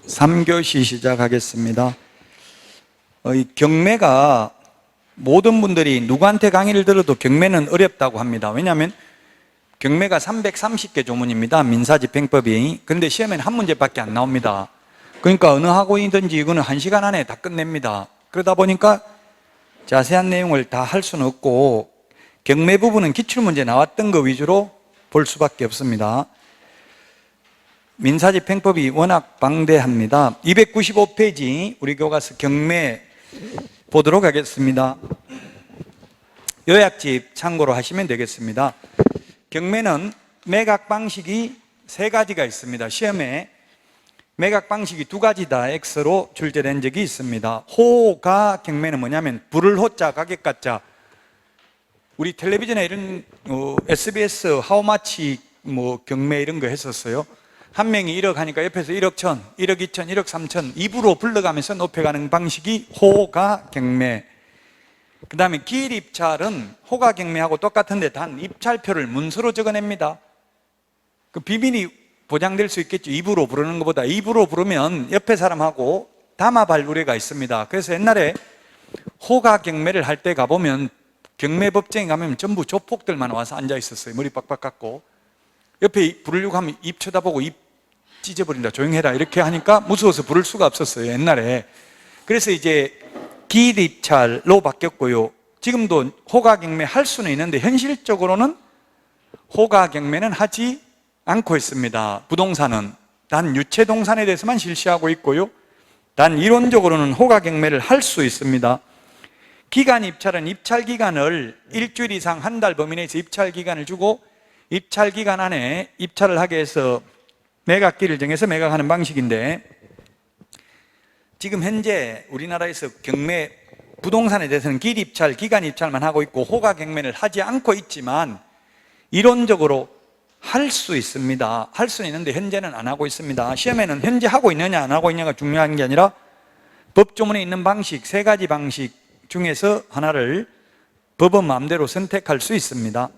3교시 시작하겠습니다. 이 경매가 모든 분들이 누구한테 강의를 들어도 경매는 어렵다고 합니다. 왜냐하면 경매가 330개 조문입니다. 민사집행법이. 그런데 시험에는 한 문제밖에 안 나옵니다. 그러니까 어느 학원이든지 이거는 1시간 안에 다 끝냅니다. 그러다 보니까 자세한 내용을 다 할 수는 없고 경매 부분은 기출문제 나왔던 거 위주로 볼 수밖에 없습니다. 민사집행법이 워낙 방대합니다. 295페이지 우리 교과서 경매 보도록 하겠습니다. 요약집 참고로 하시면 되겠습니다. 경매는 매각 방식이 3가지가 있습니다. 시험에 매각 방식이 2가지다 X로 출제된 적이 있습니다. 호가 경매는 뭐냐면 불을 호자 가격 가짜, 우리 텔레비전에 이런 SBS 하우마치 경매 이런 거 했었어요. 한 명이 1억 하니까 옆에서 1억 1천, 1억 2천, 1억 3천 입으로 불러가면서 높여가는 방식이 호가 경매. 그 다음에 기일입찰은 호가 경매하고 똑같은데 단 입찰표를 문서로 적어냅니다. 그 비밀이 보장될 수 있겠죠. 입으로 부르는 것보다. 입으로 부르면 옆에 사람하고 담합할 우려가 있습니다. 그래서 옛날에 호가 경매를 할 때 가보면 경매법정에 가면 전부 조폭들만 와서 앉아 있었어요. 머리 빡빡 깎고. 옆에 부르려고 하면 입 쳐다보고 입 찢어버린다, 조용해라 이렇게 하니까 무서워서 부를 수가 없었어요, 옛날에. 그래서 이제 기일입찰로 바뀌었고요. 지금도 호가 경매 할 수는 있는데 현실적으로는 호가 경매는 하지 않고 있습니다. 부동산은 단 유체동산에 대해서만 실시하고 있고요. 단 이론적으로는 호가 경매를 할 수 있습니다. 기간입찰은 입찰기간을 일주일 이상 한 달 범위 내에서 입찰기간을 주고 입찰기간 안에 입찰을 하게 해서 매각기를 정해서 매각하는 방식인데, 지금 현재 우리나라에서 경매 부동산에 대해서는 기일입찰, 기간입찰만 하고 있고 호가 경매를 하지 않고 있지만 이론적으로 할 수 있습니다. 할 수는 있는데 현재는 안 하고 있습니다. 시험에는 현재 하고 있느냐 안 하고 있느냐가 중요한 게 아니라 법조문에 있는 방식 3가지 방식 중에서 하나를 법원 마음대로 선택할 수 있습니다.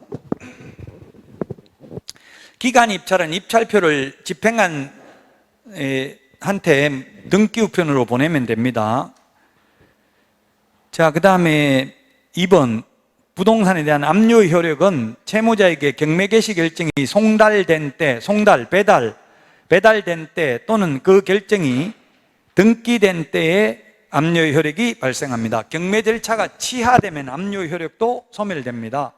기간 입찰은 입찰표를 집행한 한테 등기우편으로 보내면 됩니다. 자, 그 다음에 2번 부동산에 대한 압류 효력은 채무자에게 경매 개시 결정이 송달된 때, 배달된 때 또는 그 결정이 등기된 때에 압류 효력이 발생합니다. 경매 절차가 치하되면 압류 효력도 소멸됩니다.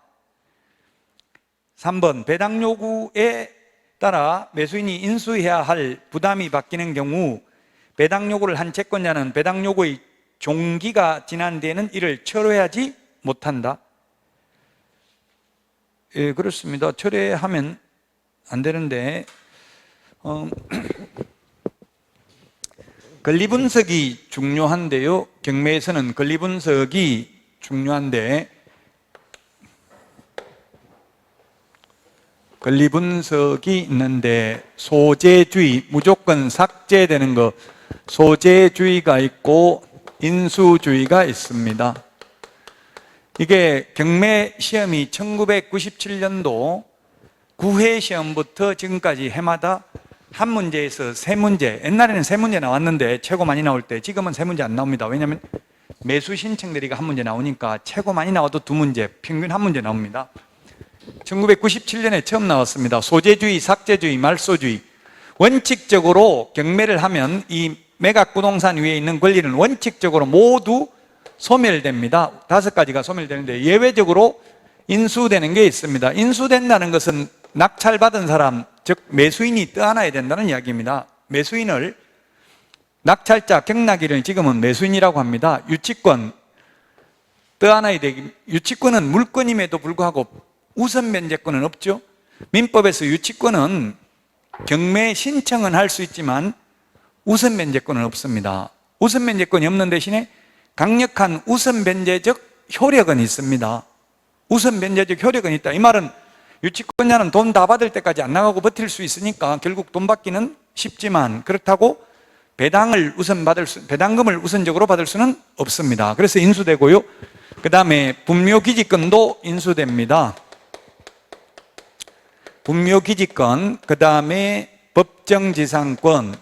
3번 배당 요구에 따라 매수인이 인수해야 할 부담이 바뀌는 경우 배당 요구를 한 채권자는 배당 요구의 종기가 지난 뒤에는 이를 철회하지 못한다. 예, 그렇습니다. 철회하면 안 되는데 권리분석이 중요한데요. 경매에서는 권리분석이 중요한데 권리분석이 있는데 소재주의, 무조건 삭제되는 거, 소재주의가 있고 인수주의가 있습니다. 이게 경매 시험이 1997년도 9회 시험부터 지금까지 해마다 한 문제에서 3문제, 옛날에는 3문제 나왔는데 최고 많이 나올 때 지금은 3문제 안 나옵니다. 왜냐하면 매수 신청들이가 한 문제 나오니까 최고 많이 나와도 2문제, 평균 한 문제 나옵니다. 1997년에 처음 나왔습니다. 소재주의, 삭제주의, 말소주의. 원칙적으로 경매를 하면 이 매각 부동산 위에 있는 권리는 원칙적으로 모두 소멸됩니다. 5가지가 소멸되는데 예외적으로 인수되는 게 있습니다. 인수된다는 것은 낙찰받은 사람, 즉 매수인이 떠안아야 된다는 이야기입니다. 매수인을 낙찰자, 경락일을 지금은 매수인이라고 합니다. 유치권 떠안아야 되기. 유치권은 물권임에도 불구하고 우선 면제권은 없죠. 민법에서 유치권은 경매 신청은 할 수 있지만 우선 면제권은 없습니다. 우선 면제권이 없는 대신에 강력한 우선 변제적 효력은 있습니다. 우선 변제적 효력은 있다. 이 말은 유치권자는 돈 다 받을 때까지 안 나가고 버틸 수 있으니까 결국 돈 받기는 쉽지만 그렇다고 배당금을 우선적으로 받을 수는 없습니다. 그래서 인수되고요. 그 다음에 분묘기지권도 인수됩니다. 분묘기지권, 그 다음에 법정지상권,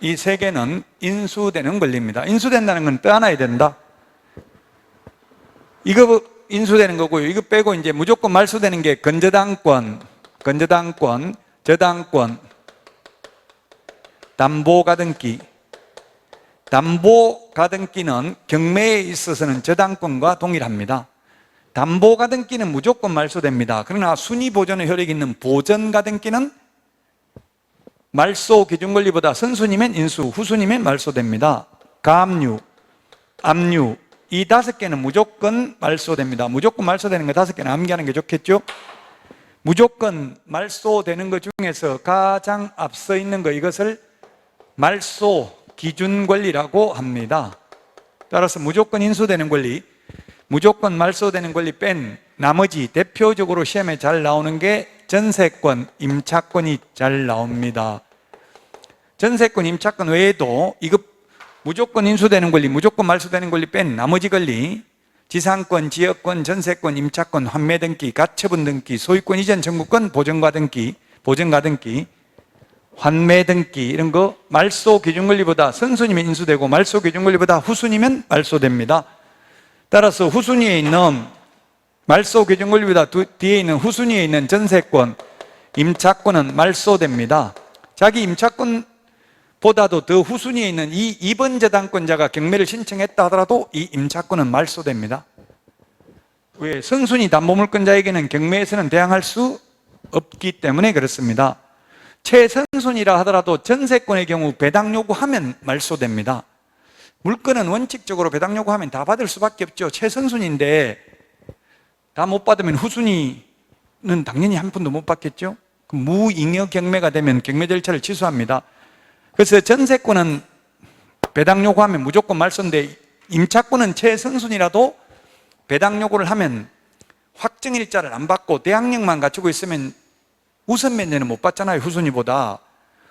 이 세 개는 인수되는 권리입니다. 인수된다는 건 떠안아야 된다. 이거 인수되는 거고요. 이거 빼고 이제 무조건 말소되는 게 건저당권, 저당권, 담보가등기. 담보가등기는 경매에 있어서는 저당권과 동일합니다. 담보가등기는 무조건 말소됩니다. 그러나 순위보존의 효력이 있는 보전가등기는 말소 기준권리보다 선순위면 인수, 후순위면 말소됩니다. 가압류, 압류 이 5개는 무조건 말소됩니다. 무조건 말소되는 거 5개는 암기하는 게 좋겠죠? 무조건 말소되는 것 중에서 가장 앞서 있는 거 이것을 말소 기준권리라고 합니다. 따라서 무조건 인수되는 권리, 무조건 말소되는 권리 뺀 나머지 대표적으로 시험에 잘 나오는 게 전세권, 임차권이 잘 나옵니다. 전세권, 임차권 외에도 이거 무조건 인수되는 권리, 무조건 말소되는 권리 뺀 나머지 권리, 지상권, 지역권, 전세권, 임차권, 환매 등기, 가처분 등기, 소유권 이전 청구권, 보전가등기, 환매 등기 이런 거 말소 기준 권리보다 선순위면 인수되고 말소 기준 권리보다 후순위면 말소됩니다. 따라서 후순위에 있는 말소 기준 권리보다 뒤에 있는 후순위에 있는 전세권, 임차권은 말소됩니다. 자기 임차권보다도 더 후순위에 있는 이 2번 저당권자가 경매를 신청했다 하더라도 이 임차권은 말소됩니다. 왜? 선순위 담보물권자에게는 경매에서는 대항할 수 없기 때문에 그렇습니다. 최선순위라 하더라도 전세권의 경우 배당 요구하면 말소됩니다. 물건은 원칙적으로 배당 요구하면 다 받을 수밖에 없죠. 최선순위인데 다 못 받으면 후순위는 당연히 한 푼도 못 받겠죠. 무잉여 경매가 되면 경매 절차를 취소합니다. 그래서 전세권은 배당 요구하면 무조건 말소인데 임차권은 최선순위라도 배당 요구를 하면 확정일자를 안 받고 대항력만 갖추고 있으면 우선 면제는 못 받잖아요. 후순위보다.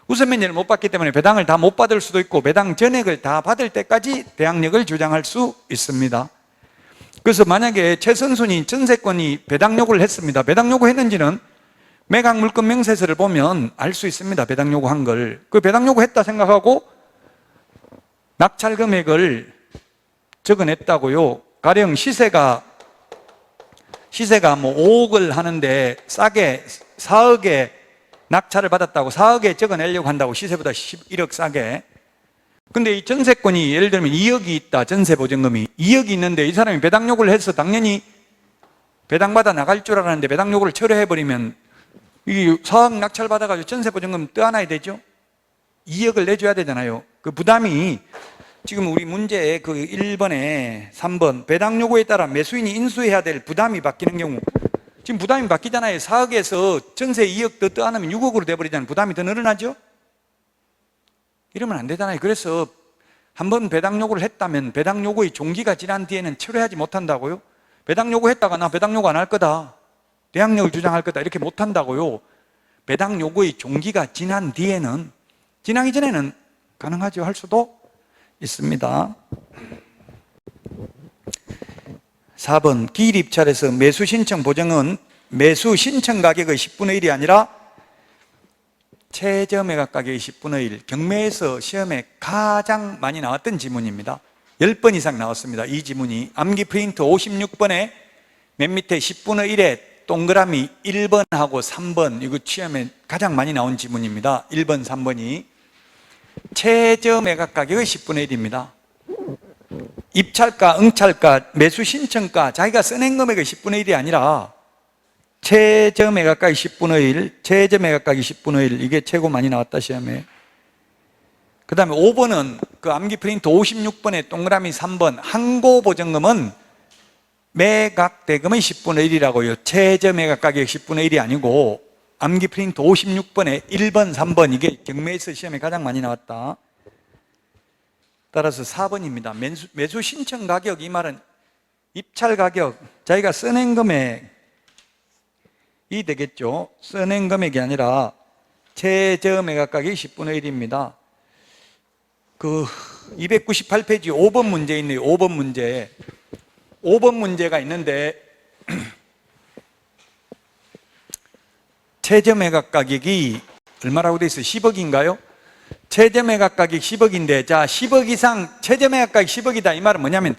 우선 면제를 못 받기 때문에 배당을 다 못 받을 수도 있고 배당 전액을 다 받을 때까지 대항력을 주장할 수 있습니다. 그래서 만약에 최선순위 전세권이 배당 요구를 했습니다. 배당 요구했는지는 매각물건 명세서를 보면 알 수 있습니다. 배당 요구한 걸. 그 배당 요구했다 생각하고 낙찰 금액을 적어냈다고요. 가령 시세가 뭐 5억을 하는데 싸게 4억에 낙찰을 받았다고 4억에 적어내려고 한다고 시세보다 11억 싸게. 근데 이 전세권이 예를 들면 2억이 있다. 전세보증금이 2억이 있는데 이 사람이 배당 요구를 해서 당연히 배당받아 나갈 줄 알았는데 배당 요구를 철회해버리면 이 4억 낙찰 받아가지고 전세보증금 떠안아야 되죠. 2억을 내줘야 되잖아요. 그 부담이 지금 우리 문제의 그 1번에 3번 배당 요구에 따라 매수인이 인수해야 될 부담이 바뀌는 경우 지금 부담이 바뀌잖아요. 4억에서 전세 2억 더 떠안으면 6억으로 돼버리잖아요. 부담이 더 늘어나죠. 이러면 안 되잖아요. 그래서 한번 배당 요구를 했다면 배당 요구의 종기가 지난 뒤에는 철회하지 못한다고요. 배당 요구했다가 나 배당 요구 안 할 거다, 대항력을 주장할 거다 이렇게 못한다고요. 배당 요구의 종기가 지난 뒤에는, 지나기 전에는 가능하죠. 할 수도 있습니다. 4번 기일 입찰에서 매수 신청 보증은 매수 신청 가격의 10분의 1이 아니라 최저 매각 가격의 10분의 1. 경매에서 시험에 가장 많이 나왔던 지문입니다. 10번 이상 나왔습니다. 이 지문이 암기 프린트 56번에 맨 밑에 10분의 1에 동그라미 1번하고 3번 이거 시험에 가장 많이 나온 지문입니다. 1번, 3번이 최저 매각 가격의 10분의 1입니다. 입찰가, 응찰가, 매수 신청가 자기가 써낸 금액의 10분의 1이 아니라 최저 매각가의 10분의 1, 최저 매각가의 10분의 1 이게 최고 많이 나왔다 시험에. 그 다음에 5번은 그 암기 프린트 56번에 동그라미 3번 항고 보증금은 매각 대금의 10분의 1이라고요. 최저 매각 가격 10분의 1이 아니고 암기 프린트 56번에 1번, 3번 이게 경매에서 시험에 가장 많이 나왔다. 따라서 4번입니다. 매수 신청 가격 이 말은 입찰 가격 자기가 써낸 금액이 되겠죠. 써낸 금액이 아니라 최저 매각 가격이 10분의 1입니다. 그 298페이지 5번 문제 있네요. 5번 문제. 5번 문제가 있는데 최저 매각 가격이 얼마라고 돼 있어요? 10억인가요? 최저 매각 가격 10억인데, 자, 10억 이상, 최저 매각 가격 10억이다. 이 말은 뭐냐면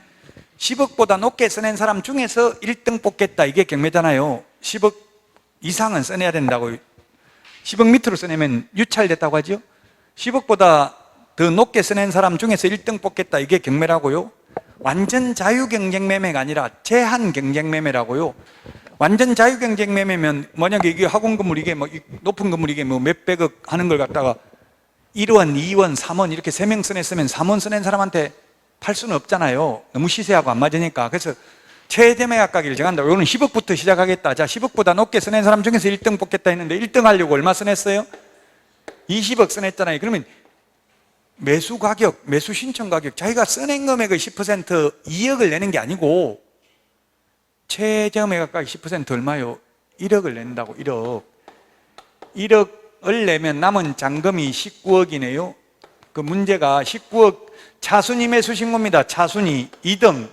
10억보다 높게 써낸 사람 중에서 1등 뽑겠다. 이게 경매잖아요. 10억 이상은 써내야 된다고. 10억 밑으로 써내면 유찰됐다고 하죠. 10억보다 더 높게 써낸 사람 중에서 1등 뽑겠다. 이게 경매라고요. 완전 자유경쟁매매가 아니라 제한경쟁매매라고요. 완전 자유경쟁매매면 만약에 이게 학원 건물 이게 뭐 높은 건물 이게 뭐 몇백억 하는 걸 갖다가 1원, 2원, 3원 이렇게 3명 써냈으면 3원 써낸 사람한테 팔 수는 없잖아요. 너무 시세하고 안 맞으니까. 그래서 최저 매각 가격을 정한다. 이거는 10억부터 시작하겠다. 자, 10억보다 높게 써낸 사람 중에서 1등 뽑겠다 했는데 1등 하려고 얼마 써냈어요? 20억 써냈잖아요. 그러면 매수 가격, 매수 신청 가격, 자기가 써낸 금액의 10% 2억을 내는 게 아니고 최저 매각 가격 10% 얼마요? 1억을 낸다고. 1억. 1억을 내면 남은 잔금이 19억이네요. 그 문제가 19억 차순위 매수 신고입니다. 차순위 2등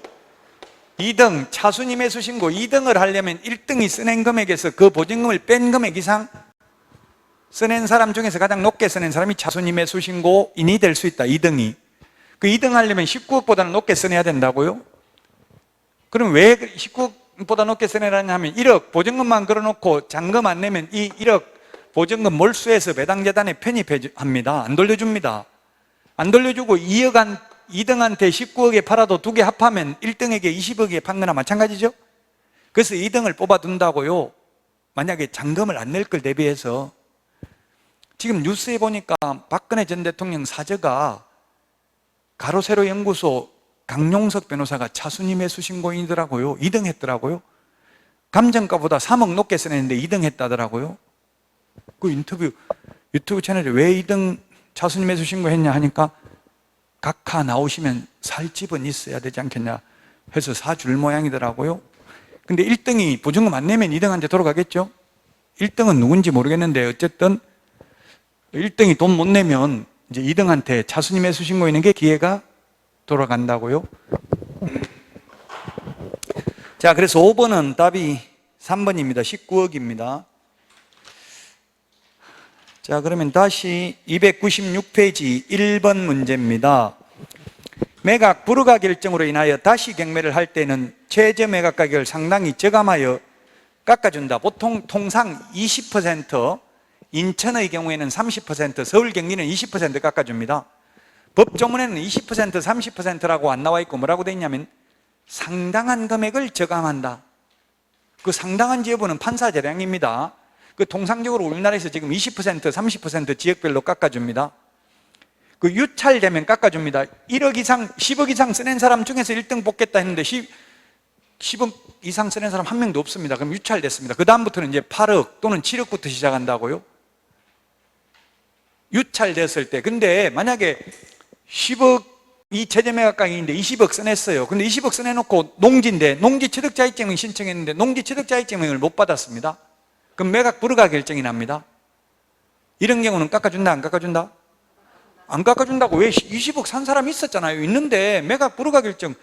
차순위 매수 신고 2등을 하려면 1등이 써낸 금액에서 그 보증금을 뺀 금액 이상 써낸 사람 중에서 가장 높게 써낸 사람이 차순위 매수 신고인이 될 수 있다. 2등이. 그 2등 하려면 19억보다는 높게 써내야 된다고요? 그럼 왜 19억보다 높게 써내라냐 하면 1억 보증금만 걸어놓고 잔금 안 내면 이 1억 보증금 몰수해서 배당재단에 편입합니다. 안 돌려줍니다. 안 돌려주고 2등한테 19억에 팔아도 두 개 합하면 1등에게 20억에 판 거나 마찬가지죠? 그래서 2등을 뽑아둔다고요. 만약에 잔금을 안 낼 걸 대비해서. 지금 뉴스에 보니까 박근혜 전 대통령 사저가 가로세로 연구소 강용석 변호사가 차순위 매수 신고인이더라고요. 2등 했더라고요. 감정가보다 3억 높게 써냈는데 2등 했다더라고요. 그 인터뷰 유튜브 채널에 왜 2등 차순위 매수 신고했냐 하니까 각하 나오시면 살 집은 있어야 되지 않겠냐 해서 사줄 모양이더라고요. 근데 1등이 보증금 안 내면 2등한테 돌아가겠죠? 1등은 누군지 모르겠는데 어쨌든 1등이 돈 못 내면 이제 2등한테 차순위 매수 신고 있는 게 기회가 돌아간다고요. 자, 그래서 5번은 답이 3번입니다. 19억입니다. 자, 그러면 다시 296페이지 1번 문제입니다. 매각 불허가 결정으로 인하여 다시 경매를 할 때는 최저 매각 가격을 상당히 저감하여 깎아준다. 보통 통상 20%, 인천의 경우에는 30%, 서울 경기는 20% 깎아줍니다. 법조문에는 20%, 30%라고 안 나와 있고 뭐라고 돼 있냐면 상당한 금액을 저감한다. 그 상당한 여부는 판사 재량입니다. 그 통상적으로 우리나라에서 지금 20%, 30% 지역별로 깎아줍니다. 그 유찰되면 깎아줍니다. 1억 이상, 10억 이상 써낸 사람 중에서 1등 뽑겠다 했는데 10억 이상 써낸 사람 한 명도 없습니다. 그럼 유찰됐습니다. 그 다음부터는 이제 8억 또는 7억부터 시작한다고요. 유찰됐을 때. 근데 만약에 10억이 최저 매각 가격인데 20억 써냈어요. 근데 20억 써내놓고 농지인데 농지 취득자익증명 신청했는데 농지 취득자익증명을 못 받았습니다. 그럼 매각 불허가 결정이 납니다. 이런 경우는 깎아준다, 안 깎아준다? 안 깎아준다고. 왜? 20억 산 사람이 있었잖아요. 있는데 매각 불허가 결정,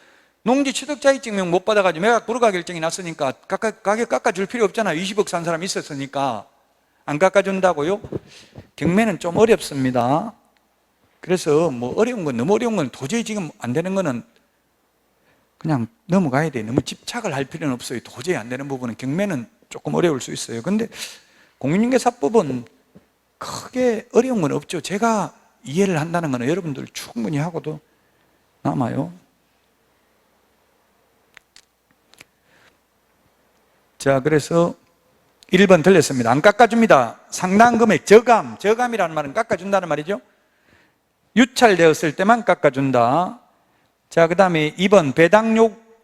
농지 취득자익증명 못 받아가지고 매각 불허가 결정이 났으니까 가격 깎아줄 필요 없잖아요. 20억 산 사람이 있었으니까. 안 깎아준다고요? 경매는 좀 어렵습니다. 그래서 뭐 어려운 건, 너무 어려운 건 도저히 지금 안 되는 거는 그냥 넘어가야 돼요. 너무 집착을 할 필요는 없어요. 도저히 안 되는 부분은. 경매는 조금 어려울 수 있어요. 근데 공인중개사법은 크게 어려운 건 없죠. 제가 이해를 한다는 건 여러분들 충분히 하고도 남아요. 자, 그래서 1번 틀렸습니다. 안 깎아줍니다. 상당 금액 저감이라는 말은 깎아준다는 말이죠. 유찰되었을 때만 깎아준다. 자, 그 다음에 2번 배당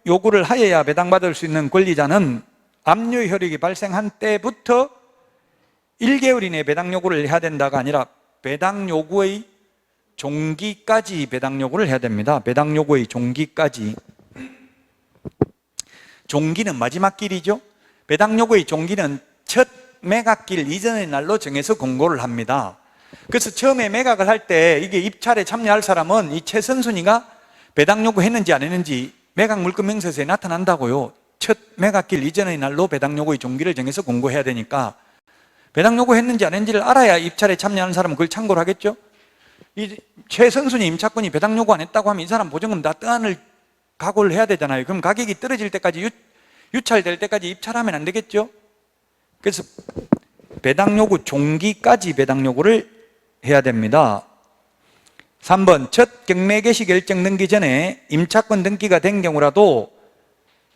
요구를 하여야 배당받을 수 있는 권리자는 압류 효력이 발생한 때부터 1개월 이내에 배당 요구를 해야 된다가 아니라 배당 요구의 종기까지 배당 요구를 해야 됩니다. 배당 요구의 종기까지. 종기는 마지막 길이죠. 배당 요구의 종기는 첫 매각길 이전의 날로 정해서 공고를 합니다. 그래서 처음에 매각을 할 때 이게 입찰에 참여할 사람은 이 최선순위가 배당 요구했는지 안 했는지 매각 물건 명세서에 나타난다고요. 첫 매각길 이전의 날로 배당 요구의 종기를 정해서 공고해야 되니까 배당 요구했는지 안 했는지를 알아야 입찰에 참여하는 사람은 그걸 참고를 하겠죠. 이 최선순위 임차권이 배당 요구 안 했다고 하면 이 사람 보증금 다 떠안을 각오를 해야 되잖아요. 그럼 가격이 떨어질 때까지 유찰될 때까지 입찰하면 안 되겠죠? 그래서 배당 요구 종기까지 배당 요구를 해야 됩니다. 3번, 첫 경매 개시 결정 등기 전에 임차권 등기가 된 경우라도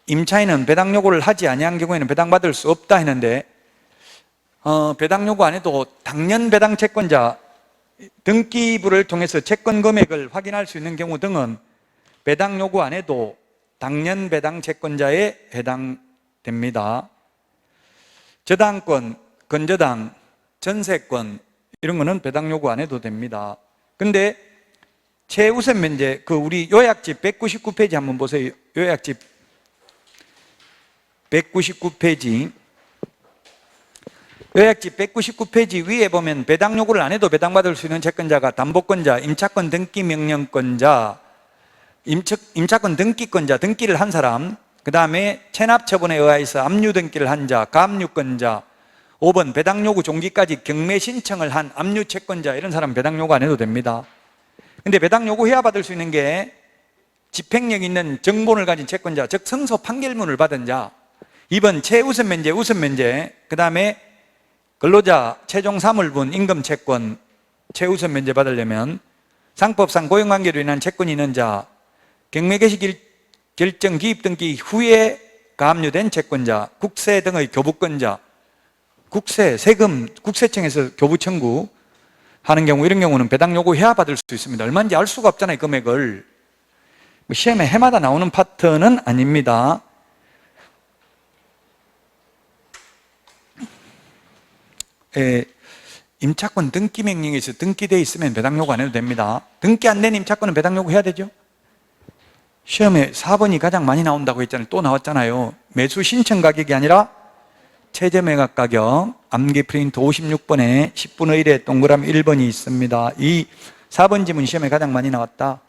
임차인은 배당 요구를 하지 아니한 경우에는 배당받을 수 없다 했는데, 배당 요구 안 해도 당년 배당 채권자 등기부를 통해서 채권 금액을 확인할 수 있는 경우 등은 배당 요구 안 해도 당년 배당 채권자에 해당됩니다. 저당권, 건저당, 전세권 이런 거는 배당 요구 안 해도 됩니다. 근데 최우선 면제, 우리 요약집 199페이지 한번 보세요. 요약집 199페이지. 요약집 199페이지 위에 보면 배당 요구를 안 해도 배당받을 수 있는 채권자가 담보권자, 임차권 등기 명령권자, 임차권 등기권자, 등기를 한 사람, 그 다음에 체납 처분에 의해서 압류 등기를 한 자, 가압류권자, 5번 배당 요구 종기까지 경매 신청을 한 압류 채권자, 이런 사람 배당 요구 안 해도 됩니다. 근데 배당 요구해야 받을 수 있는 게 집행력 있는 정본을 가진 채권자, 즉 승소 판결문을 받은 자, 2번 최우선 면제, 우선 면제, 그 다음에 근로자 최종 사물분 임금 채권 최우선 면제 받으려면 상법상 고용관계로 인한 채권이 있는 자, 경매 개시 결정 기입 등기 후에 가압류된 채권자, 국세 등의 교부권자, 국세, 세금, 국세청에서 교부 청구 하는 경우, 이런 경우는 배당 요구해야 받을 수 있습니다. 얼마인지 알 수가 없잖아요, 금액을. 시험에 해마다 나오는 파트는 아닙니다. 임차권 등기 명령에서 등기되어 있으면 배당 요구 안 해도 됩니다. 등기 안 된 임차권은 배당 요구해야 되죠. 시험에 4번이 가장 많이 나온다고 했잖아요. 또 나왔잖아요. 매수 신청 가격이 아니라 최저 매각 가격. 암기 프린트 56번에 10분의 1에 동그라미 1번이 있습니다. 이 4번 지문 시험에 가장 많이 나왔다.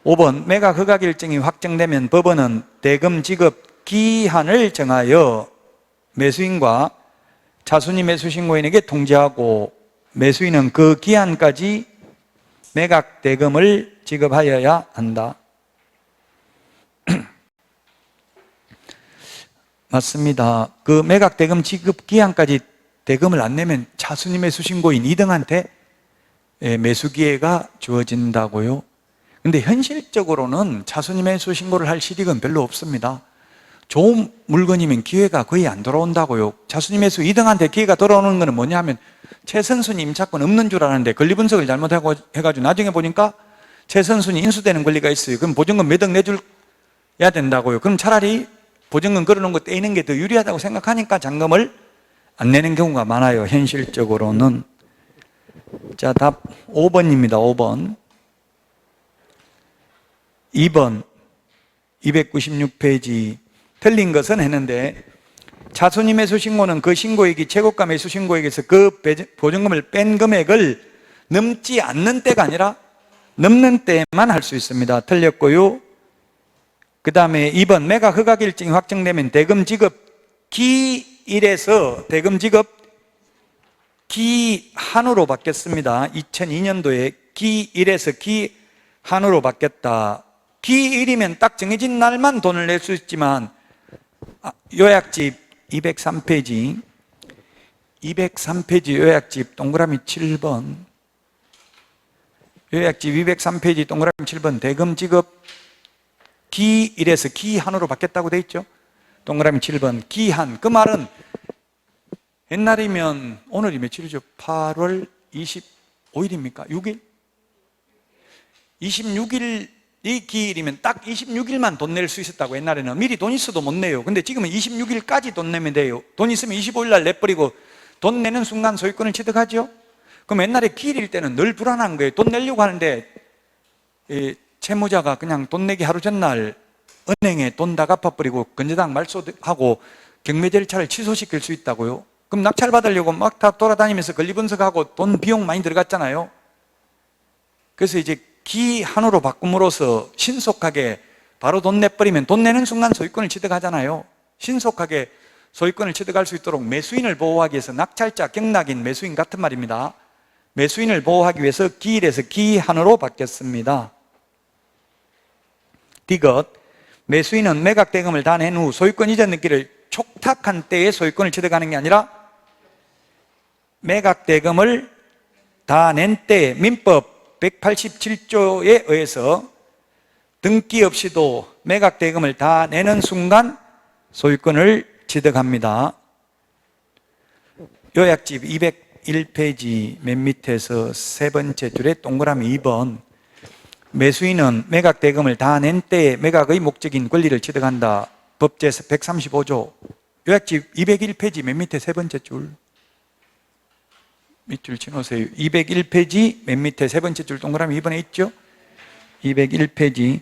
5번, 매각 허가 결정이 확정되면 법원은 대금 지급 기한을 정하여 매수인과 차순위 매수신고인에게 통지하고 매수인은 그 기한까지 매각 대금을 지급하여야 한다. 맞습니다. 그 매각 대금 지급 기한까지 대금을 안 내면 차순위 매수신고인 2등한테 매수 기회가 주어진다고요. 근데 현실적으로는 차순위 매수신고를 할 실익은 별로 없습니다. 좋은 물건이면 기회가 거의 안 돌아온다고요. 차순위 매수 2등한테 기회가 돌아오는 거는 뭐냐 하면 최선순위 임차권 없는 줄 알았는데 권리 분석을 잘못해가지고 나중에 보니까 최선순위 인수되는 권리가 있어요. 그럼 보증금 몇 억 내줘야 된다고요. 그럼 차라리 보증금 걸어놓은 거 떼이는 게 더 유리하다고 생각하니까 잔금을 안 내는 경우가 많아요, 현실적으로는. 자, 답 5번입니다. 5번. 2번 296페이지. 틀린 것은 했는데, 차순위 매수 신고는 그 신고액이 최고가 매수 신고액에서 그 보증금을 뺀 금액을 넘지 않는 때가 아니라 넘는 때만 할 수 있습니다. 틀렸고요. 그 다음에 2번, 매각 허가 결정이 확정되면 대금 지급 기일에서 대금 지급 기한으로 바뀌었습니다. 2002년도에 기일에서 기한으로 바뀌었다. 기일이면 딱 정해진 날만 돈을 낼 수 있지만, 요약집 203페이지, 203페이지 요약집 동그라미 7번, 요약집 203페이지 동그라미 7번, 대금 지급 기일에서 기한으로 바뀌었다고 돼 있죠. 동그라미 7번, 기한. 그 말은 옛날이면 오늘이 며칠이죠? 8월 25일입니까? 6일? 26일이 기일이면 딱 26일만 돈 낼 수 있었다고. 옛날에는 미리 돈 있어도 못 내요. 근데 지금은 26일까지 돈 내면 돼요. 돈 있으면 25일 날 내버리고 돈 내는 순간 소유권을 취득하죠. 그럼 옛날에 기일일 때는 늘 불안한 거예요. 돈 내려고 하는데 채무자가 그냥 돈 내기 하루 전날 은행에 돈 다 갚아버리고 건저당 말소하고 경매 절차를 취소시킬 수 있다고요. 그럼 낙찰 받으려고 막 다 돌아다니면서 권리 분석하고 돈 비용 많이 들어갔잖아요. 그래서 이제 기한으로 바꿈으로써 신속하게 바로 돈 내버리면 돈 내는 순간 소유권을 취득하잖아요. 신속하게 소유권을 취득할 수 있도록 매수인을 보호하기 위해서 낙찰자, 경락인, 매수인 같은 말입니다. 매수인을 보호하기 위해서 기일에서 기한으로 바뀌었습니다. 디귿, 매수인은 매각 대금을 다 낸 후 소유권 이전 등기를 촉탁한 때에 소유권을 취득하는 게 아니라 매각 대금을 다 낸 때에 민법 187조에 의해서 등기 없이도 매각 대금을 다 내는 순간 소유권을 취득합니다. 요약집 201페이지 맨 밑에서 세 번째 줄에 동그라미 2번, 매수인은 매각 대금을 다 낸 때에 매각의 목적인 권리를 취득한다. 법제 135조. 요약집 201페이지 맨 밑에 세 번째 줄. 밑줄 치놓으세요. 201페이지 맨 밑에 세 번째 줄 동그라미 2번에 있죠? 201페이지.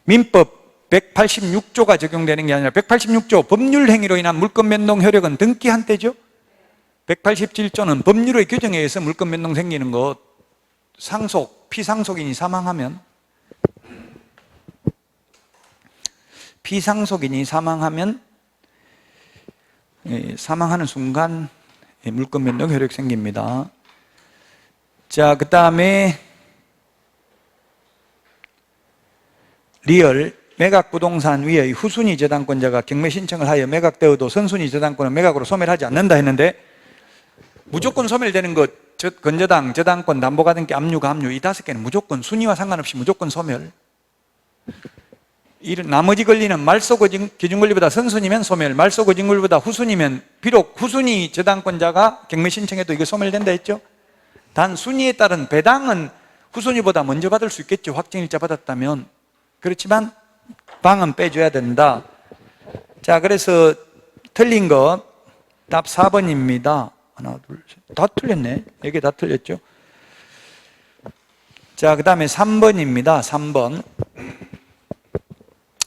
민법 186조가 적용되는 게 아니라 186조 법률 행위로 인한 물권 변동 효력은 등기 한때죠. 187조는 법률의 규정에 의해서 물권 변동 생기는 것, 상속, 피상속인이 사망하면 사망하는 순간 물권 변동 효력 생깁니다. 자, 그 다음에 리얼, 매각 부동산 위의 후순위 저당권자가 경매 신청을 하여 매각되어도 선순위 저당권은 매각으로 소멸하지 않는다 했는데, 무조건 소멸되는 것, 건저당, 저당권, 담보가등기, 압류, 가압류 이 5개는 무조건 순위와 상관없이 무조건 소멸. 나머지 권리는 말소 기준 권리보다 선순위면 소멸, 말소 기준 권리보다 후순위면, 비록 후순위 저당권자가 경매 신청해도 이거 소멸된다 했죠? 단 순위에 따른 배당은 후순위보다 먼저 받을 수 있겠죠, 확정일자 받았다면. 그렇지만 방은 빼줘야 된다. 자, 그래서 틀린 것 답 4번입니다. 하나, 둘, 셋. 다 틀렸네. 여기 다 틀렸죠? 자, 그 다음에 3번입니다. 3번.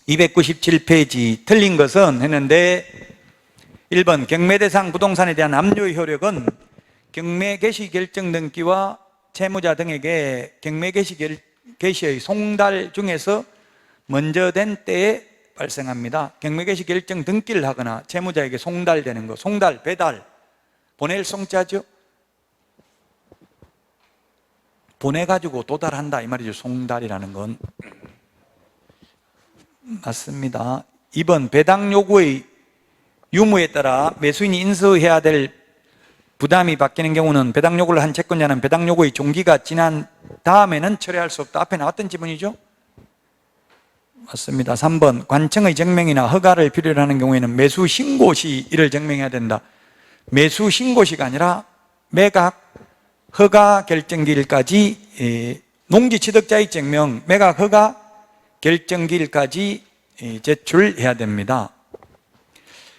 297페이지. 틀린 것은 했는데, 1번. 경매 대상 부동산에 대한 압류의 효력은 경매 개시 결정 등기와 채무자 등에게 경매 개시의 송달 중에서 먼저 된 때에 발생합니다. 경매 개시 결정 등기를 하거나 채무자에게 송달되는 거, 송달, 배달, 보낼 송자죠. 보내가지고 도달한다 이 말이죠. 송달이라는 건. 맞습니다. 2번, 배당 요구의 유무에 따라 매수인이 인수해야 될 부담이 바뀌는 경우는 배당 요구를 한 채권자는 배당 요구의 종기가 지난 다음에는 철회할 수 없다. 앞에 나왔던 지문이죠. 맞습니다. 3번, 관청의 증명이나 허가를 필요로 하는 경우에는 매수 신고 시 이를 증명해야 된다. 매수 신고 시가 아니라 매각 허가 결정기일까지, 농지 취득자의 증명, 매각 허가 결정기일까지 제출해야 됩니다.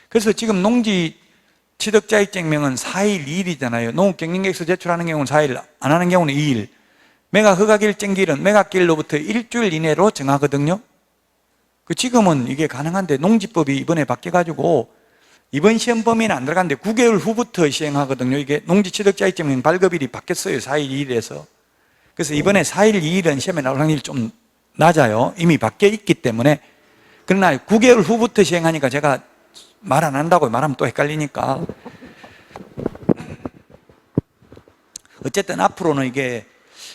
그래서 지금 농지 취득자의 증명은 4일 2일이잖아요. 농업경영계획서 제출하는 경우는 4일, 안 하는 경우는 2일. 매각 허가 결정기일은 매각기일로부터 일주일 이내로 정하거든요. 지금은 이게 가능한데 농지법이 이번에 바뀌어가지고 이번 시험 범위는 안 들어갔는데 9개월 후부터 시행하거든요. 이게 농지 취득자의 증명 발급일이 바뀌었어요. 4일 2일에서. 그래서 이번에 4일 2일은 시험에 나올 확률이 좀 낮아요. 이미 바뀌어 있기 때문에. 그러나 9개월 후부터 시행하니까 제가 말 안 한다고 말하면 또 헷갈리니까. 어쨌든 앞으로는 이게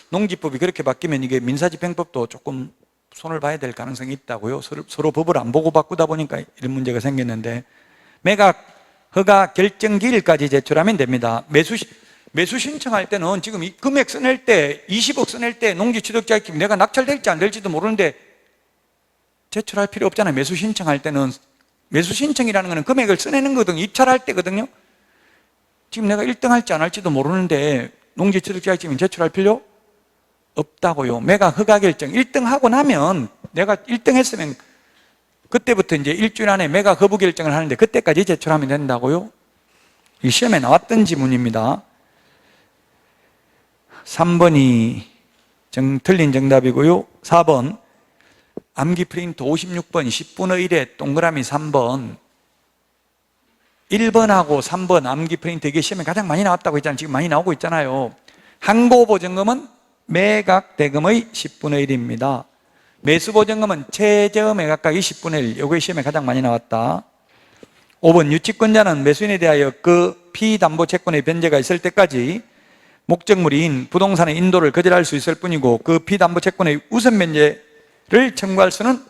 농지법이 그렇게 바뀌면 이게 민사집행법도 조금 손을 봐야 될 가능성이 있다고요. 서로 법을 안 보고 바꾸다 보니까 이런 문제가 생겼는데, 매각 허가 결정기일까지 제출하면 됩니다. 매수 신청할 때는 지금 이 금액 써낼 때 20억 써낼 때 농지 취득자의 기분 내가 낙찰될지 안 될지도 모르는데 제출할 필요 없잖아요. 매수 신청할 때는. 매수 신청이라는 거는 금액을 써내는 거거든요. 입찰할 때거든요. 지금 내가 1등 할지 안 할지도 모르는데 농지 취득자의 기분 제출할 필요 없다고요. 매각 허가 결정 1등 하고 나면, 내가 1등 했으면 그때부터 이제 일주일 안에 매각 거부 결정을 하는데 그때까지 제출하면 된다고요. 이 시험에 나왔던 지문입니다. 3번이 틀린 정답이고요. 4번, 암기 프린트 56번 10분의 1에 동그라미 3번. 1번하고 3번 암기 프린트, 이게 시험에 가장 많이 나왔다고 했잖아요. 지금 많이 나오고 있잖아요. 항고보증금은 매각 대금의 10분의 1입니다. 매수보증금은 최저 매각가액의 10분의 1. 이게 시험에 가장 많이 나왔다. 5번, 유치권자는 매수인에 대하여 그 피담보 채권의 변제가 있을 때까지 목적물인 부동산의 인도를 거절할 수 있을 뿐이고 그 피담보채권의 우선 면제를 청구할 수는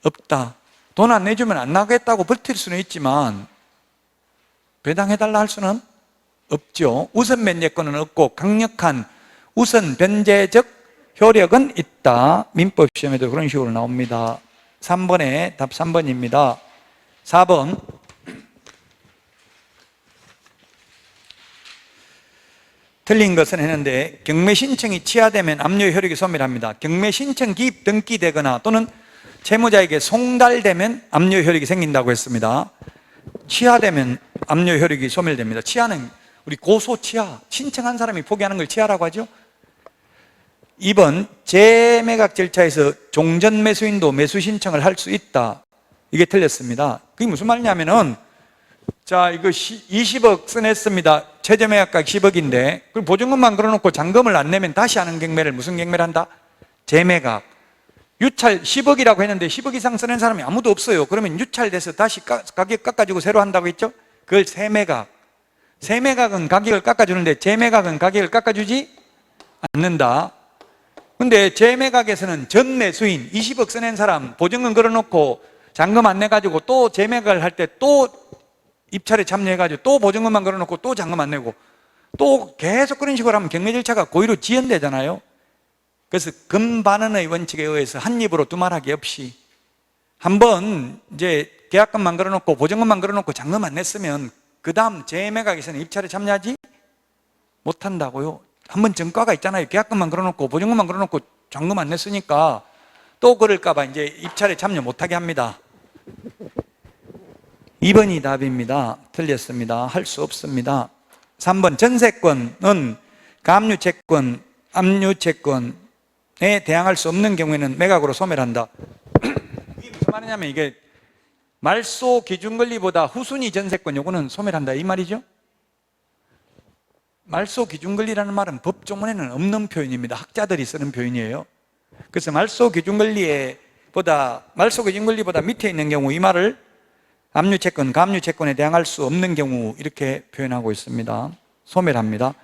없다. 돈 안 내주면 안 나가겠다고 버틸 수는 있지만 배당해달라 할 수는 없죠. 우선 면제권은 없고 강력한 우선 변제적 효력은 있다. 민법 시험에도 그런 식으로 나옵니다. 3번에 답 3번입니다. 4번 틀린 것은 했는데 경매 신청이 취하되면 압류 효력이 소멸합니다. 경매 신청 기입 등기되거나 또는 채무자에게 송달되면 압류 효력이 생긴다고 했습니다. 취하되면 압류 효력이 소멸됩니다. 취하는 우리 고소 취하, 신청한 사람이 포기하는 걸 취하라고 하죠. 2번 재매각 절차에서 종전 매수인도 매수 신청을 할 수 있다. 이게 틀렸습니다. 그게 무슨 말이냐면은 자, 이거 20억 써냈습니다. 최저매각가 10억인데 그럼 보증금만 걸어놓고 잔금을 안 내면 다시 하는 경매를 무슨 경매를 한다? 재매각. 유찰 10억이라고 했는데 10억 이상 써낸 사람이 아무도 없어요. 그러면 유찰돼서 다시 가격 깎아주고 새로 한다고 했죠? 그걸 세매각. 세매각은 가격을 깎아주는데 재매각은 가격을 깎아주지 않는다. 근데 재매각에서는 전 매수인 20억 써낸 사람 보증금 걸어놓고 잔금 안 내가지고 또 재매각을 할 때 또 입찰에 참여해가지고 또 보증금만 걸어놓고 또 잔금 안 내고 또 계속 그런 식으로 하면 경매 절차가 고의로 지연되잖아요. 그래서 금반원의 원칙에 의해서 한 입으로 두말하기 없이 한번 이제 계약금만 걸어놓고 보증금만 걸어놓고 잔금 안 냈으면 그 다음 재매각에서는 입찰에 참여하지 못한다고요. 한번 전과가 있잖아요. 계약금만 걸어놓고 보증금만 걸어놓고 잔금 안 냈으니까 또 그럴까봐 이제 입찰에 참여 못하게 합니다. 2번이 답입니다. 틀렸습니다. 할 수 없습니다. 3번 전세권은 가압류채권, 압류채권에 대항할 수 없는 경우에는 매각으로 소멸한다. 이게 무슨 말이냐면 이게 말소 기준권리보다 후순위 전세권 요거는 소멸한다 이 말이죠. 말소 기준권리라는 말은 법조문에는 없는 표현입니다. 학자들이 쓰는 표현이에요. 그래서 말소 기준권리보다 밑에 있는 경우 이 말을 압류채권, 가압류채권에 대항할 수 없는 경우 이렇게 표현하고 있습니다. 소멸합니다.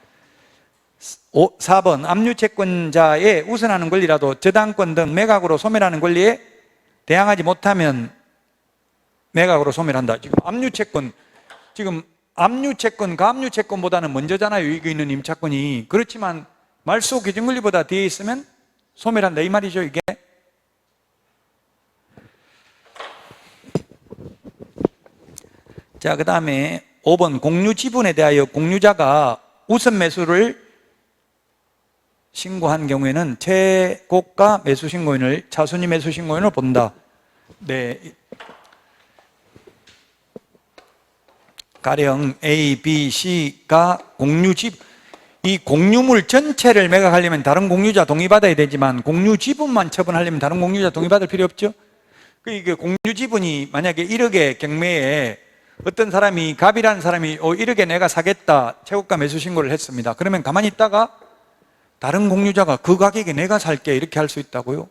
4번 압류채권자의 우선하는 권리라도 저당권 등 매각으로 소멸하는 권리에 대항하지 못하면 매각으로 소멸한다. 지금 압류채권, 가압류채권보다는 먼저잖아요. 여기 있는 임차권이. 그렇지만 말소 기준권리보다 뒤에 있으면 소멸한다 이 말이죠. 이게 자, 그 다음에 5번 공유지분에 대하여 공유자가 우선 매수를 신고한 경우에는 최고가 매수신고인을 차순위 매수신고인으로 본다. 네. 가령 A, B, C가 이 공유물 전체를 매각하려면 다른 공유자 동의받아야 되지만 공유지분만 처분하려면 다른 공유자 동의받을 필요 없죠. 이게 공유지분이 만약에 1억의 경매에 어떤 사람이 갑이라는 사람이 1억에 내가 사겠다 최고가 매수 신고를 했습니다. 그러면 가만히 있다가 다른 공유자가 그 가격에 내가 살게 이렇게 할 수 있다고요.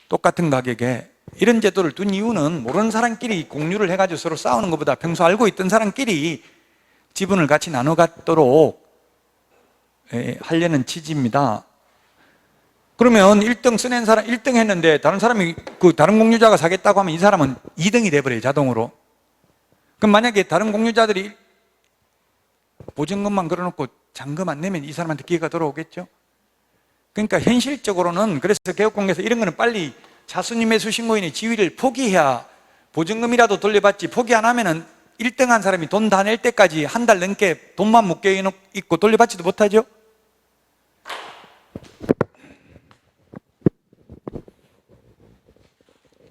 똑같은 가격에. 이런 제도를 둔 이유는 모르는 사람끼리 공유를 해가지고 서로 싸우는 것보다 평소 알고 있던 사람끼리 지분을 같이 나눠 갖도록 하려는 취지입니다. 그러면 1등 써낸 사람 1등 했는데 다른 사람이 다른 공유자가 사겠다고 하면 이 사람은 2등이 돼버려요. 자동으로. 그럼 만약에 다른 공유자들이 보증금만 걸어놓고 잔금 안 내면 이 사람한테 기회가 돌아오겠죠. 그러니까 현실적으로는 그래서 개업공개에서 이런 거는 빨리 차순위 매수 신고인의 지위를 포기해야 보증금이라도 돌려받지. 포기 안 하면은 1등 한 사람이 돈 다 낼 때까지 한 달 넘게 돈만 묶여 있고 돌려받지도 못하죠.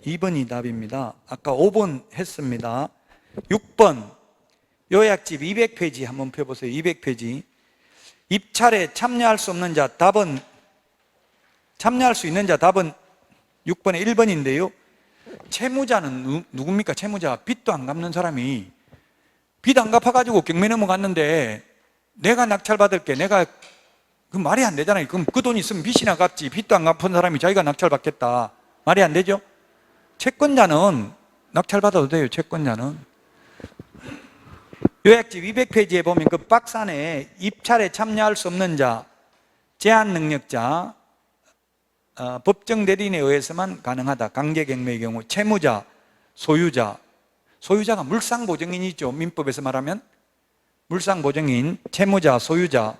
(2번이) 답입니다. 아까 5번 했습니다. 6번 요약집 200페이지 한번 펴보세요. 200페이지. 입찰에 참여할 수 없는 자 답은 참여할 수 있는 자 답은 6번에 1번인데요. 채무자는 누굽니까? 채무자. 빚도 안 갚는 사람이 빚 안 갚아가지고 경매 넘어갔는데 내가 낙찰받을게. 그 말이 안 되잖아요. 그럼 그 돈 있으면 빚이나 갚지. 빚도 안 갚은 사람이 자기가 낙찰받겠다. 말이 안 되죠. 채권자는 낙찰받아도 돼요. 채권자는. 요약지 200페이지에 보면 그 박스 안에 입찰에 참여할 수 없는 자, 제한 능력자, 법정 대리인에 의해서만 가능하다. 강제경매의 경우 채무자, 소유자, 소유자가 물상보증인이죠. 민법에서 말하면 물상보증인, 채무자, 소유자,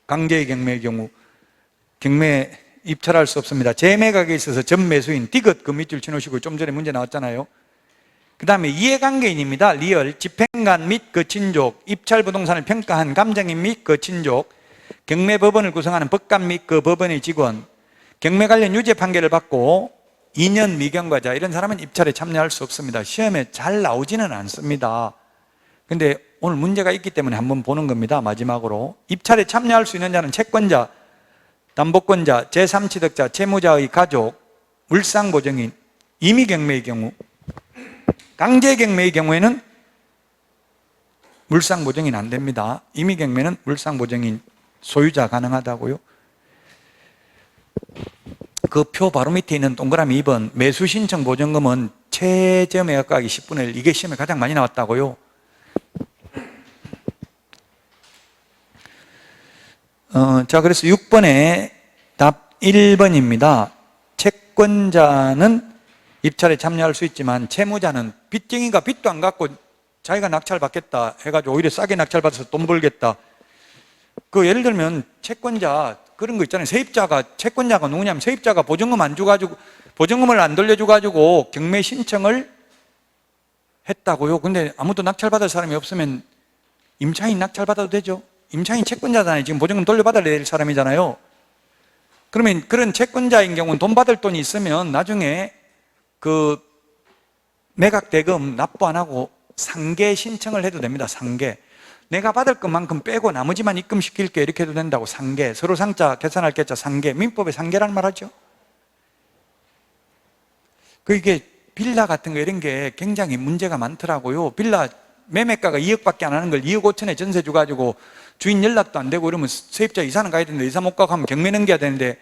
강제의 경매의 경우 경매 입찰할 수 없습니다. 재매각에 있어서 전매수인, 디귿 그 밑줄 쳐놓으시고 좀 전에 문제 나왔잖아요. 그 다음에 이해관계인입니다. 리얼, 집행관 및 그 친족, 입찰 부동산을 평가한 감정인 및 그 친족, 경매법원을 구성하는 법관 및 그 법원의 직원, 경매 관련 유죄 판결을 받고 2년 미경과자, 이런 사람은 입찰에 참여할 수 없습니다. 시험에 잘 나오지는 않습니다. 근데 오늘 문제가 있기 때문에 한번 보는 겁니다. 마지막으로 입찰에 참여할 수 있는 자는 채권자, 담보권자, 제3취득자, 채무자의 가족, 물상보증인, 임의경매의 경우, 강제경매의 경우에는 물상보증인 안 됩니다. 임의경매는 물상보증인, 소유자 가능하다고요. 그 표 바로 밑에 있는 동그라미 2번 매수신청 보증금은 최저매각가액이 10분의 1, 이게 시험에 가장 많이 나왔다고요. 자, 그래서 6번에 답 1번입니다. 채권자는 입찰에 참여할 수 있지만 채무자는 빚쟁이가 빚도 안 갚고 자기가 낙찰받겠다 해가지고 오히려 싸게 낙찰받아서 돈 벌겠다. 그 예를 들면 채권자 그런 거 있잖아요. 세입자가, 채권자가 누구냐면 세입자가 보증금 안 줘가지고, 보증금을 안 돌려줘가지고 경매 신청을 했다고요. 근데 아무도 낙찰받을 사람이 없으면 임차인 낙찰받아도 되죠. 임차인 채권자잖아요. 지금 보증금 돌려받아야 될 사람이잖아요. 그러면 그런 채권자인 경우는 돈 받을 돈이 있으면 나중에 그 매각 대금 납부 안 하고 상계 신청을 해도 됩니다. 상계. 내가 받을 것만큼 빼고 나머지만 입금시킬게 이렇게 해도 된다고. 상계. 서로 상자, 계산할 계자 상계. 민법에 상계라는 말 하죠. 이게 빌라 같은 거 이런 게 굉장히 문제가 많더라고요. 빌라 매매가가 2억밖에 안 하는 걸 2억 5천에 전세 줘가지고 주인 연락도 안 되고 이러면 세입자 이사는 가야 되는데 이사 못 가고 하면 경매 넘겨야 되는데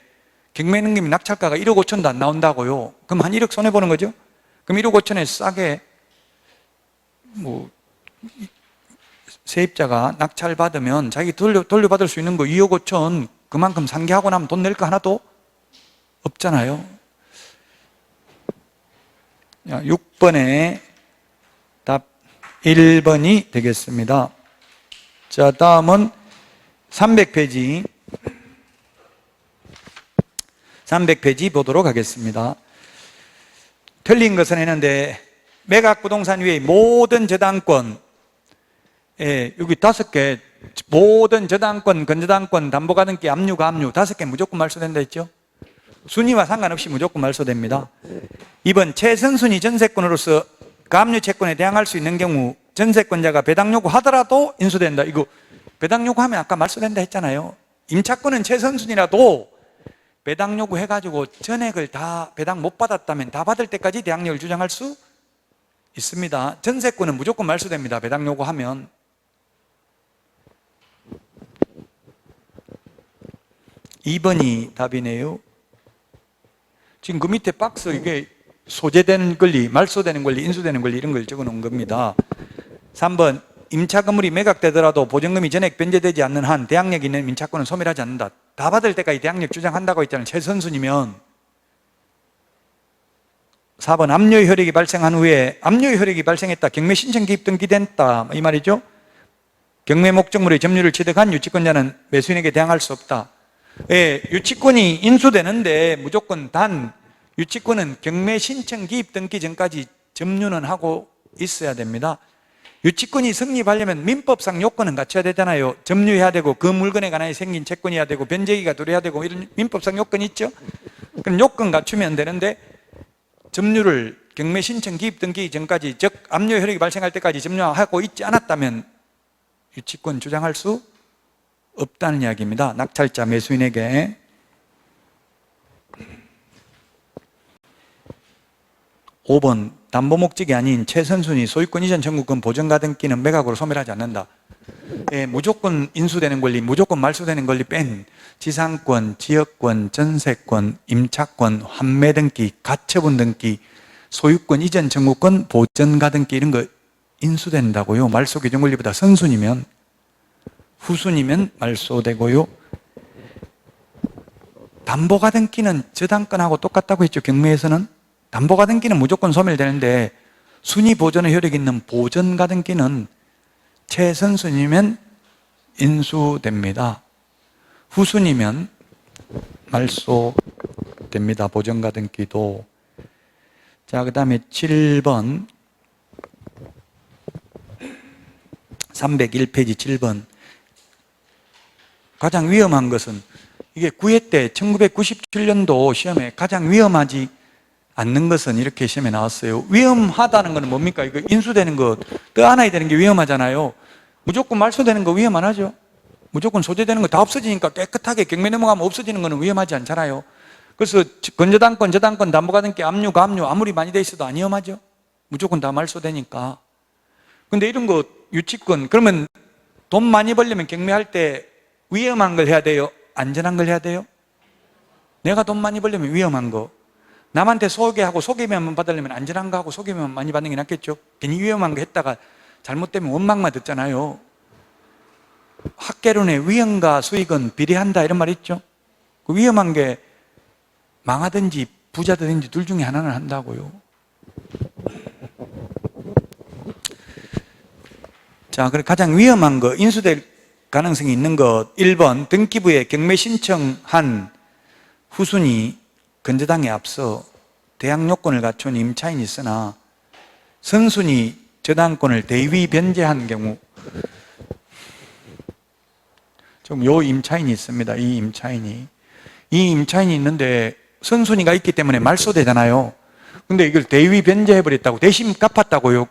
경매 넘기면 낙찰가가 1억 5천도 안 나온다고요. 그럼 한 1억 손해보는 거죠? 그럼 1억 5천에 싸게 세입자가 낙찰 받으면 자기 돌려받을 수 있는 거 2억 5천 그만큼 상계하고 나면 돈 낼 거 하나도 없잖아요. 6번에 답 1번이 되겠습니다. 자, 다음은 300페이지 보도록 하겠습니다. 틀린 것은 했는데 매각부동산 위의 모든 저당권, 여기 5개 모든 저당권, 건저당권, 담보가등기, 압류, 가압류 5개 무조건 말소된다 했죠. 순위와 상관없이 무조건 말소됩니다. 2번 최선순위 전세권으로서 가압류 채권에 대항할 수 있는 경우 전세권자가 배당 요구하더라도 인수된다. 이거 배당 요구하면 아까 말소된다 했잖아요. 임차권은 최선순위라도 배당 요구해가지고 전액을 다 배당 못 받았다면 다 받을 때까지 대항력을 주장할 수 있습니다. 전세권은 무조건 말소됩니다. 배당 요구하면. 2번이 답이네요. 지금 그 밑에 박스 이게 소재된 권리, 말소되는 권리, 인수되는 권리 이런 걸 적어 놓은 겁니다. 3번 임차 건물이 매각되더라도 보증금이 전액 변제되지 않는 한 대항력 있는 임차권은 소멸하지 않는다. 다 받을 때까지 대항력 주장한다고 했잖아요. 최선순이면. 4번 압류 효력이 발생한 후에 압류 효력이 발생했다. 경매 신청 기입 등기됐다. 이 말이죠. 경매 목적물의 점유를 취득한 유치권자는 매수인에게 대항할 수 없다. 유치권이 인수되는데 무조건 단 유치권은 경매 신청 기입 등기 전까지 점유는 하고 있어야 됩니다. 유치권이 성립하려면 민법상 요건은 갖춰야 되잖아요. 점유해야 되고 그 물건에 관하여 생긴 채권이어야 되고 변제기가 들어야 되고 이런 민법상 요건이 있죠. 그럼 요건 갖추면 되는데 점유를 경매 신청 기입 등기 전까지, 즉 압류 효력이 발생할 때까지 점유하고 있지 않았다면 유치권 주장할 수 없다는 이야기입니다. 낙찰자 매수인에게. 5번 담보 목적이 아닌 최선순위 소유권 이전 청구권 보전가등기는 매각으로 소멸하지 않는다. 무조건 인수되는 권리, 무조건 말소되는 권리 뺀 지상권, 지역권, 전세권, 임차권, 환매 등기, 가처분 등기, 소유권 이전 청구권, 보전가등기 이런 거 인수된다고요. 말소 규정 권리보다 선순위면. 후순위면 말소되고요. 담보가등기는 저당권하고 똑같다고 했죠. 경매에서는 담보가등기는 무조건 소멸되는데 순위 보존의 효력이 있는 보전가등기는 최선순위면 인수됩니다. 후순위면 말소됩니다. 보전가등기도. 자, 그 다음에 7번 301페이지 7번. 가장 위험한 것은 이게 9회 때 1997년도 시험에 가장 위험하지 않는 것은 이렇게 시험에 나왔어요. 위험하다는 것은 뭡니까? 이거 인수되는 것, 떠안아야 되는 게 위험하잖아요. 무조건 말소되는 거 위험 안 하죠? 무조건 소재되는 거 다 없어지니까 깨끗하게 경매 넘어가면 없어지는 거는 위험하지 않잖아요. 그래서 건저당권, 저당권, 담보가등기, 압류, 가압류 아무리 많이 돼 있어도 안 위험하죠? 무조건 다 말소되니까. 근데 이런 거 유치권, 그러면 돈 많이 벌려면 경매할 때 위험한 걸 해야 돼요? 안전한 걸 해야 돼요? 내가 돈 많이 벌려면 위험한 거, 남한테 소개하고 소개만 받으려면 안전한 거 하고 소개만 많이 받는 게 낫겠죠? 괜히 위험한 거 했다가 잘못되면 원망만 듣잖아요. 학개론의 위험과 수익은 비례한다 이런 말 있죠? 그 위험한 게 망하든지 부자 되든지 둘 중에 하나는 한다고요. 자, 그럼 가장 위험한 거, 인수될 가능성이 있는 것 1번 등기부에 경매 신청한 후순위 건저당에 앞서 대항 요건을 갖춘 임차인이 있으나 선순위 저당권을 대위 변제한 경우, 좀 요 임차인이 있습니다. 이 임차인이 있는데 선순위가 있기 때문에 말소되잖아요. 근데 이걸 대위 변제해버렸다고, 대신 갚았다고요.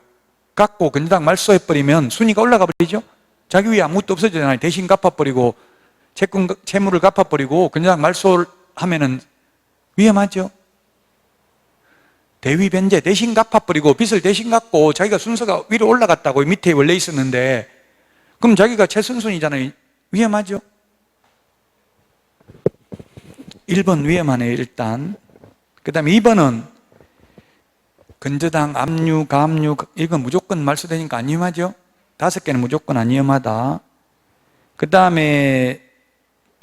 갚고 건저당 말소해버리면 순위가 올라가 버리죠. 자기 위에 아무것도 없어지잖아요. 대신 갚아버리고 채무를 갚아버리고 건저당 말소를 하면은 위험하죠. 대위 변제, 대신 갚아버리고 빚을 대신 갚고 자기가 순서가 위로 올라갔다고 밑에 원래 있었는데 그럼 자기가 최선순위잖아요. 위험하죠. 1번 위험하네요. 일단 그 다음에 2번은 건저당, 압류, 가압류 이건 무조건 말소되니까 안 위험하죠. 5개는 무조건 안 위험하다. 그 다음에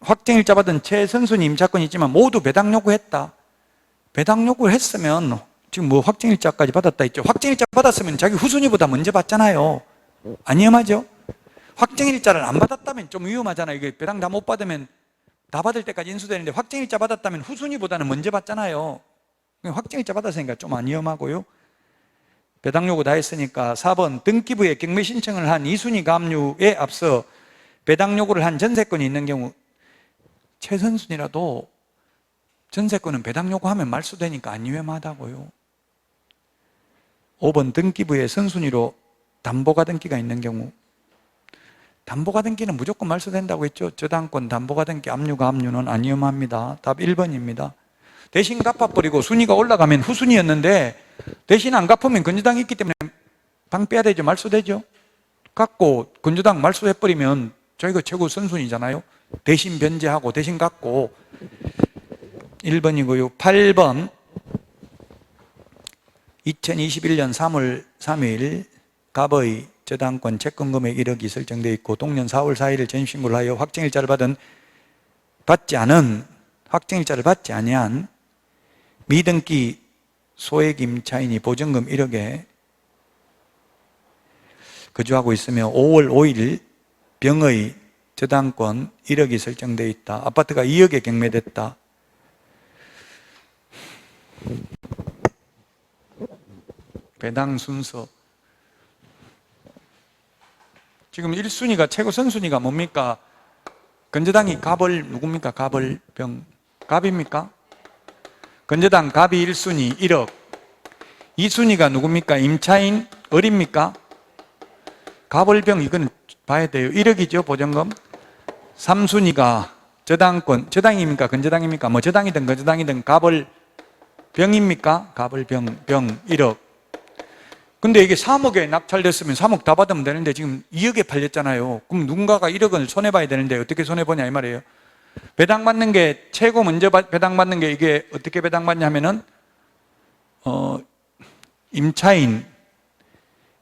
확정일자 받은 최선순위 임차권이 있지만 모두 배당 요구했다. 배당 요구를 했으면 지금 뭐 확정일자까지 받았다 했죠. 확정일자 받았으면 자기 후순위보다 먼저 받잖아요. 안 위험하죠? 확정일자를 안 받았다면 좀 위험하잖아요. 이게 배당 다 못 받으면 다 받을 때까지 인수되는데 확정일자 받았다면 후순위보다는 먼저 받잖아요. 확정일자 받았으니까 좀 안 위험하고요. 배당 요구 다 했으니까 4번 등기부에 경매 신청을 한 2순위 가압류에 앞서 배당 요구를 한 전세권이 있는 경우 최선순위라도 전세권은 배당 요구하면 말소되니까 안 위험하다고요. 5번 등기부에 선순위로 담보가등기가 있는 경우, 담보가등기는 무조건 말소된다고 했죠. 저당권, 담보가등기, 압류, 가압류는 안 위험합니다. 답 1번입니다. 대신 갚아버리고 순위가 올라가면 후순위였는데 대신 안 갚으면 건저당이 있기 때문에 당 빼야 되죠. 말소되죠. 갚고 건저당 말소해버리면 저희가 최고 선순위잖아요. 대신 변제하고 대신 갚고. 1번이고요. 8번 2021년 3월 3일 갑의 저당권 채권 금액 1억이 설정되어 있고 동년 4월 4일 전입신고를 하여 확정일자를 받지 않은 확정일자를 받지 아니한 미등기 소액 임차인이 보증금 1억에 거주하고 있으며 5월 5일 병의 저당권 1억이 설정되어 있다. 아파트가 2억에 경매됐다. 배당 순서 지금 1순위가 최고 선순위가 뭡니까? 건저당이 갑을 누굽니까? 갑을 병 갑입니까? 건저당 갑이 1순위 1억 2순위가 누굽니까? 임차인 을입니까? 갑을병 이건 봐야 돼요. 1억이죠 보증금. 3순위가 저당권 저당입니까? 건저당입니까? 뭐 저당이든 건저당이든 갑을병입니까? 갑을병 1억. 근데 이게 3억에 낙찰됐으면 3억 다 받으면 되는데 지금 2억에 팔렸잖아요. 그럼 누군가가 1억을 손해봐야 되는데 어떻게 손해보냐 이 말이에요. 배당받는 게 최고 먼저 배당받는 게 이게 어떻게 배당받냐 하면은 임차인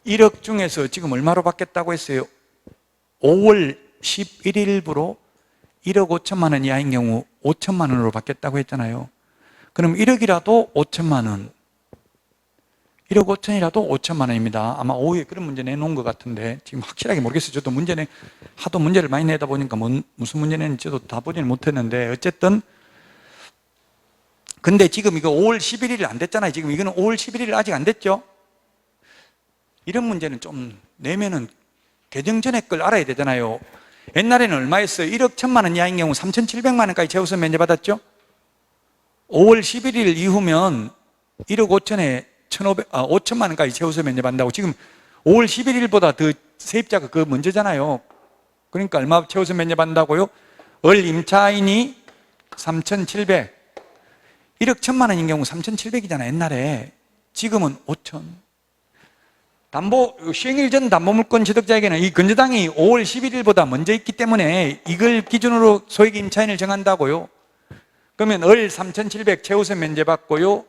1억 중에서 지금 얼마로 받겠다고 했어요? 5월 11일부로 1억 5천만 원 이하인 경우 5천만 원으로 받겠다고 했잖아요. 그럼 1억이라도 5천만 원, 1억 5천이라도 5천만 원입니다. 아마 오후에 그런 문제 내놓은 것 같은데 지금 확실하게 모르겠어요. 저도 하도 문제를 많이 내다 보니까 무슨 문제 내는지 저도 다 보지는 못했는데, 어쨌든 근데 지금 이거 5월 11일 안 됐잖아요. 지금 이거는 5월 11일 아직 안 됐죠? 이런 문제는 좀 내면은 개정 전에 걸 알아야 되잖아요. 옛날에는 얼마였어요? 1억 1천만 원 이하인 경우 3,700만 원까지 재우선 면제받았죠? 5월 11일 이후면 1억 5천에 5천만 원까지 재우선 면제받는다고. 지금 5월 11일보다 더 세입자가 그 문제잖아요. 그러니까 얼마 재우선 면제받는다고요? 임차인이 3,700, 1억 1천만 원인 경우 3,700이잖아요 옛날에. 지금은 5천. 시행일 전 담보물권 취득자에게는 이 건저당이 5월 11일보다 먼저 있기 때문에 이걸 기준으로 소액 임차인을 정한다고요. 그러면 3,700 최우선 면제받고요.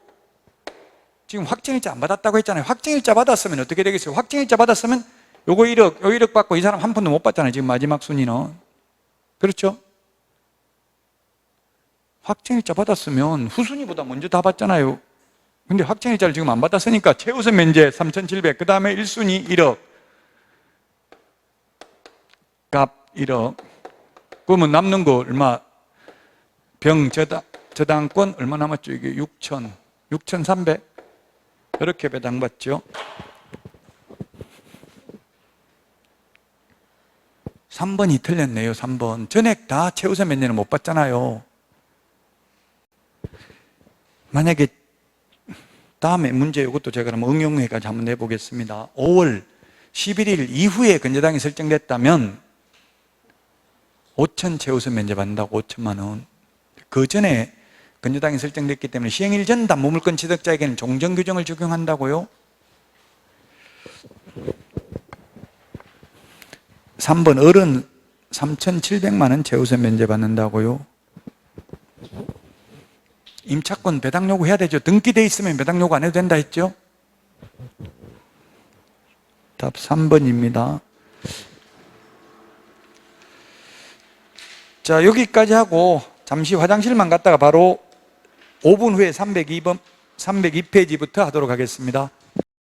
지금 확정일자 안 받았다고 했잖아요. 확정일자 받았으면 어떻게 되겠어요? 확정일자 받았으면 요거 1억, 요 1억 받고 이 사람 한 푼도 못 받잖아요. 지금 마지막 순위는. 그렇죠? 확정일자 받았으면 후순위보다 먼저 다 받잖아요. 근데 확정일자를 지금 안 받았으니까 최우선 면제 3,700, 그 다음에 1순위 1억, 값 1억. 그러면 남는 거 얼마? 저당권 얼마 남았죠? 이게 6,300 이렇게 배당받죠. 3번이 틀렸네요. 3번 전액 다 최우선 면제는 못 받잖아요. 만약에 다음에 문제 이것도 제가 그럼 응용해가지고 한번 내보겠습니다. 5월 11일 이후에 건저당이 설정됐다면 5천 최우선 면제 받는다고. 5천만 원. 그 전에 건저당이 설정됐기 때문에 시행일 전 담보물권 취득자에게는 종전규정을 적용한다고요. 3번 어른 3,700만 원 최우선 면제 받는다고요. 임차권 배당 요구 해야 되죠. 등기돼 있으면 배당 요구 안 해도 된다 했죠. 답 3번입니다. 자, 여기까지 하고 잠시 화장실만 갔다가 바로 5분 후에 302페이지부터 하도록 하겠습니다.